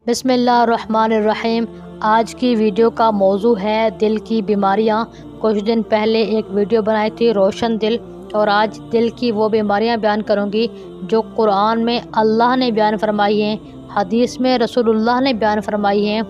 बिस्मिल्लाहिर्रहमानिर्रहीम। आज की वीडियो का मौजू है दिल की बीमारियां। कुछ दिन पहले एक वीडियो बनाई थी रोशन दिल, और आज दिल की वो बीमारियां बयान करूंगी जो कुरान में अल्लाह ने बयान फरमाई हैं, हदीस में रसूलुल्लाह ने बयान फरमाई हैं।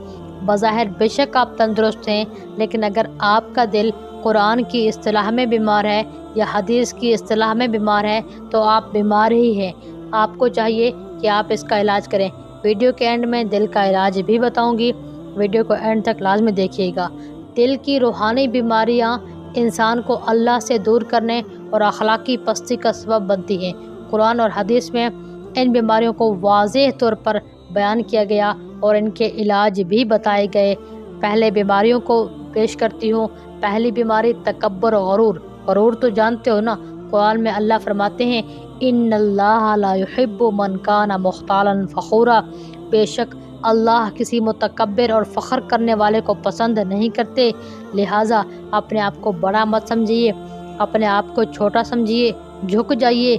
बज़ाहिर बेशक आप तंदुरुस्त हैं, लेकिन अगर आपका दिल कुरान की इस्तिलाह में बीमार है या हदीस की इस्तिलाह में बीमार है तो आप बीमार ही हैं। आपको चाहिए कि आप इसका इलाज करें। वीडियो के एंड में दिल का इलाज भी बताऊंगी, वीडियो को एंड तक लाजमी देखिएगा। दिल की रूहानी बीमारियां इंसान को अल्लाह से दूर करने और अखलाकी पस्ती का सबब बनती हैं। कुरान और हदीस में इन बीमारियों को वाज़ेह तौर पर बयान किया गया और इनके इलाज भी बताए गए। पहले बीमारियों को पेश करती हूँ। पहली बीमारी तकब्बुर और गरूर तो जानते हो ना। कुरान में अल्लाह फरमाते हैं, इन्नल्लाह ला युहिब्बु मन काना मुख्तालन फ़खूरा। बेशक अल्लाह किसी मुतकब्बिर और फ़ख्र करने वाले को पसंद नहीं करते। लिहाजा अपने आप को बड़ा मत समझिए, अपने आप को छोटा समझिए, झुक जाइए,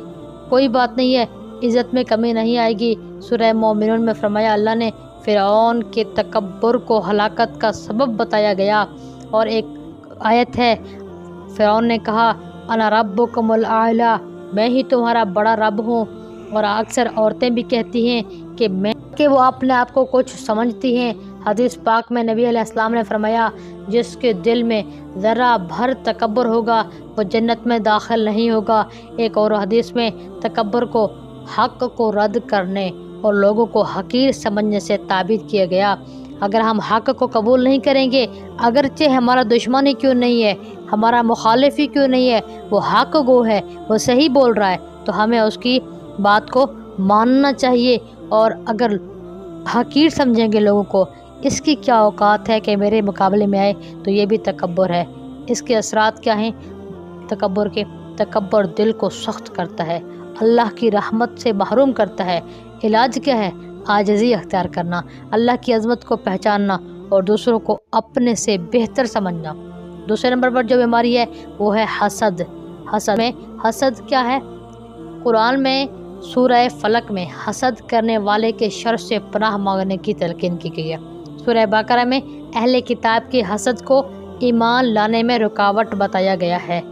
कोई बात नहीं है, इज़्ज़त में कमी नहीं आएगी। सूरह मोमिनून में फरमाया, अल्लाह ने फ़िरऔन के तकब्बुर को हलाकत का सबब बताया गया। और एक आयत है, फ़िरऔन ने कहा, अना रब्बुकुमुल आला, मैं ही तुम्हारा बड़ा रब हूँ। और अक्सर औरतें भी कहती हैं कि वो अपने आप को कुछ समझती हैं। हदीस पाक में नबी अलैहिस्सलाम ने फरमाया, जिसके दिल में ज़रा भर तकब्बुर होगा वो जन्नत में दाखिल नहीं होगा। एक और हदीस में तकब्बुर को हक़ को रद्द करने और लोगों को हकीर समझने से ताबीर किया गया। अगर हम हक़ को कबूल नहीं करेंगे, अगरचे हमारा दुश्मन ही क्यों नहीं है, हमारा मुखालिफ ही क्यों नहीं है, वो हक़ गो है, वो सही बोल रहा है, तो हमें उसकी बात को मानना चाहिए। और अगर हकीर समझेंगे लोगों को, इसकी क्या औकात है कि मेरे मुकाबले में आए, तो ये भी तकब्बुर है। इसके असरात क्या हैं तकब्बुर के? तकब्बुर दिल को सख्त करता है, अल्लाह की रहमत से महरूम करता है। इलाज क्या है? आजिज़ी अख्तियार करना, अल्लाह की अज़मत को पहचानना और दूसरों को अपने से बेहतर समझना। दूसरे नंबर पर जो बीमारी है वो है हसद। हसद क्या है? कुरान में सूरह फलक में हसद करने वाले के शर से पनाह मांगने की तलकीन की गई है। सूरह बकरा में अहले किताब के हसद को ईमान लाने में रुकावट बताया गया है।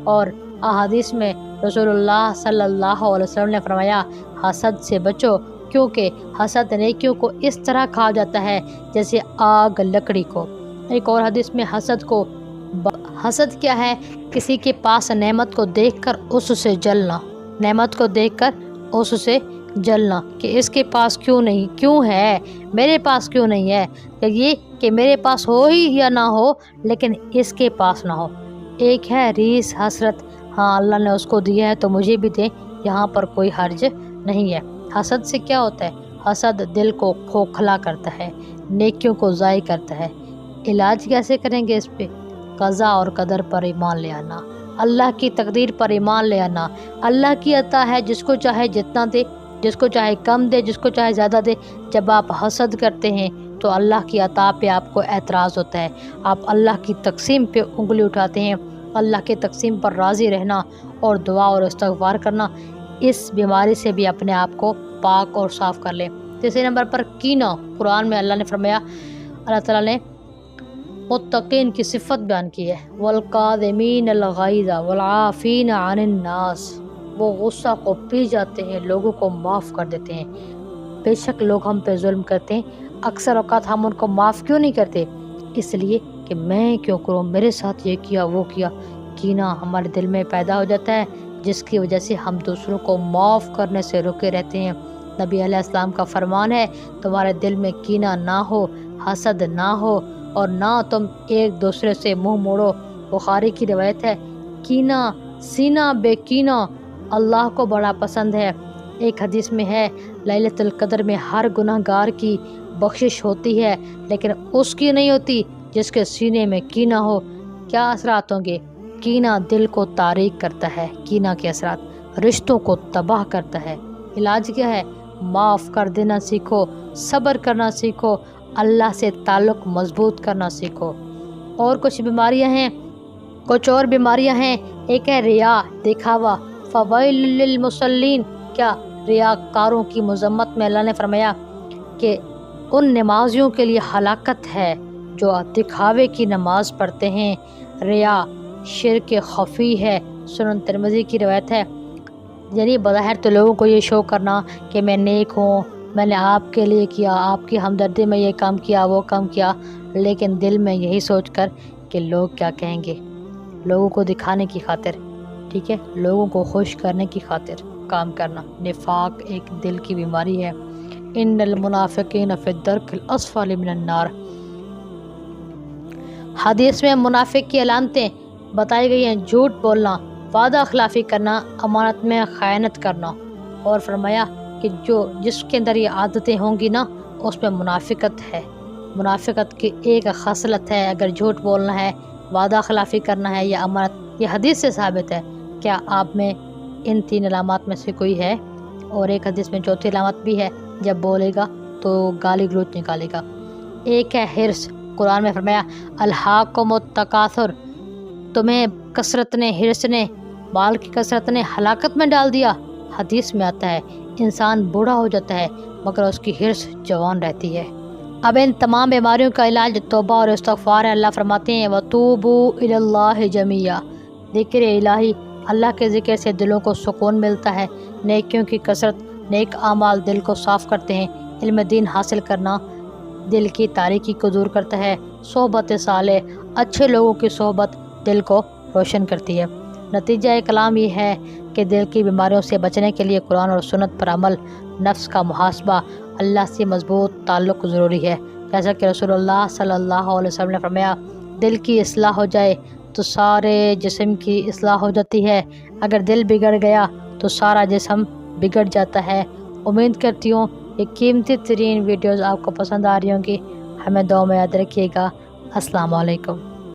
और अहादीस में रसूलुल्लाह सल्लल्लाहु अलैहि वसल्लम ने फरमाया, हसद से बचो, क्योंकि हसद नेकियों को इस तरह खा जाता है जैसे आग लकड़ी को। एक और हदीस में हसद क्या है? किसी के पास नेमत को देखकर उससे जलना, नेमत को देखकर उससे जलना कि इसके पास क्यों है, मेरे पास क्यों नहीं है। ये कि मेरे पास हो ही या ना हो, लेकिन इसके पास ना हो। एक है रीस हसरत, हाँ अल्लाह ने उसको दिया है तो मुझे भी दे, यहाँ पर कोई हर्ज नहीं है। हसद से क्या होता है? हसद दिल को खोखला करता है, नेकियों को ज़ाय करता है। इलाज कैसे करेंगे इस पे? क़ज़ा और क़दर पर ईमान ले आना, अल्लाह की तकदीर पर ईमान ले आना। अल्लाह की अता है, जिसको चाहे जितना दे, जिसको चाहे कम दे, जिसको चाहे ज़्यादा दे। जब आप हसद करते हैं तो अल्लाह की अता पे आपको एतराज़ होता है, आप अल्लाह की तक़सीम पे उंगली उठाते हैं। अल्लाह की तक़सीम पर राज़ी रहना और दुआ और इस्तग़फ़ार करना, इस बीमारी से भी अपने आप को पाक और साफ़ कर लें। तीसरे नंबर पर कीना। कुरान में अल्लाह ने फरमाया, अल्लाह ताला ने मुत्तक़ीन की सिफ़त बयान की है, वल्काज़िमीनल ग़ैज़ वल्आफ़ीना अनिन नास। वो गुस्सा को पी जाते हैं, लोगों को माफ़ कर देते हैं। बेशक लोग हम पे जुल्म करते हैं, अक्सर औक़ात हम उनको माफ़ क्यों नहीं करते? इसलिए कि मैं क्यों करूँ, मेरे साथ ये किया वो किया। कीना हमारे दिल में पैदा हो जाता है, जिसकी वजह से हम दूसरों को माफ़ करने से रुके रहते हैं। नबी अलैहिस्सलाम का फरमान है, तुम्हारे दिल में कीना ना हो, हसद ना हो, और ना तुम एक दूसरे से मुंह मोड़ो। बुखारी की रिवायत है, कीना सीना बेकीना अल्लाह को बड़ा पसंद है। एक हदीस में है, लैलतुल क़द्र में हर गुनहगार की बख्शिश होती है, लेकिन उसकी नहीं होती जिसके सीने में कीना हो। क्या असरात होंगे? कीना दिल को तारीक करता है, कीना के असरात रिश्तों को तबाह करता है। इलाज क्या है? माफ़ कर देना सीखो, सब्र करना सीखो, अल्लाह से ताल्लुक़ मज़बूत करना सीखो। और कुछ बीमारियां हैं, कुछ और बीमारियां हैं। एक है रिया, दिखावा। फ़वैलुल लिल मुसल्लीन, क्या रियाकारों की मज़म्मत में अल्लाह ने फरमाया कि ان نمازیوں کے لیے ہلاکت ہے جو دکھاوے کی نماز پڑھتے ہیں۔ ریا شرک خفی ہے۔ سنن ترمذی کی روایت ہے، یعنی بظاہر تو لوگوں کو یہ شو کرنا کہ میں نیک ہوں، میں نے آپ کے لیے کیا، آپ کی ہمدردی میں یہ کام کیا، وہ کام کیا، لیکن دل میں یہی سوچ کر کہ لوگ کیا کہیں گے، لوگوں کو دکھانے کی خاطر، ٹھیک ہے، لوگوں کو خوش کرنے کی خاطر کام کرنا۔ نفاق ایک دل کی بیماری ہے۔ ان المنافقین فی الدرک الاسفل من النار۔ حدیث میں منافق کی علامتیں بتائی گئی ہیں: جھوٹ بولنا، وعدہ خلافی کرنا، امانت میں خیانت کرنا، اور فرمایا کہ جس کے اندر یہ عادتیں ہوں گی نا، اس میں منافقت ہے۔ منافقت کی ایک خصلت ہے، اگر جھوٹ بولنا ہے، وعدہ خلافی کرنا ہے یا امانت، یہ حدیث سے ثابت ہے۔ کیا آپ میں ان 3 علامات میں سے کوئی ہے؟ اور ایک حدیث میں چوتھی علامت بھی ہے، جب بولے گا تو گالی گلوچ نکالے گا۔ ایک ہے حرص۔ قرآن میں فرمایا الہاکم التکاثر، تمہیں کثرت نے، حرص نے، مال کی کثرت نے ہلاکت میں ڈال دیا۔ حدیث میں آتا ہے انسان بوڑھا ہو جاتا ہے مگر اس کی حرص جوان رہتی ہے۔ اب ان تمام بیماریوں کا علاج توبہ اور استغفار ہے۔ اللہ فرماتے ہیں وَتُوبُوا إِلَى اللَّهِ جَمِيعًا، ذکر الہی، اللہ کے ذکر سے دلوں کو سکون ملتا ہے۔ نیکیوں کی کثرت، نیک اعمال دل کو صاف کرتے ہیں۔ علم دین حاصل کرنا دل کی تاریکی کو دور کرتا ہے۔ صحبت صالح، اچھے لوگوں کی صحبت دل کو روشن کرتی ہے۔ نتیجہ کلام یہ ہے کہ دل کی بیماریوں سے بچنے کے لیے قرآن اور سنت پر عمل، نفس کا محاسبہ، اللہ سے مضبوط تعلق ضروری ہے۔ جیسا کہ رسول اللہ صلی اللہ علیہ وسلم نے فرمایا دل کی اصلاح ہو جائے تو سارے جسم کی اصلاح ہو جاتی ہے، اگر دل بگڑ گیا تو سارا جسم بگڑ جاتا ہے۔ امید کرتی ہوں یہ قیمتی ترین ویڈیوز آپ کو پسند آ رہی ہوں گی۔ ہمیں دعا میں یاد رکھیے گا۔ السلام علیکم۔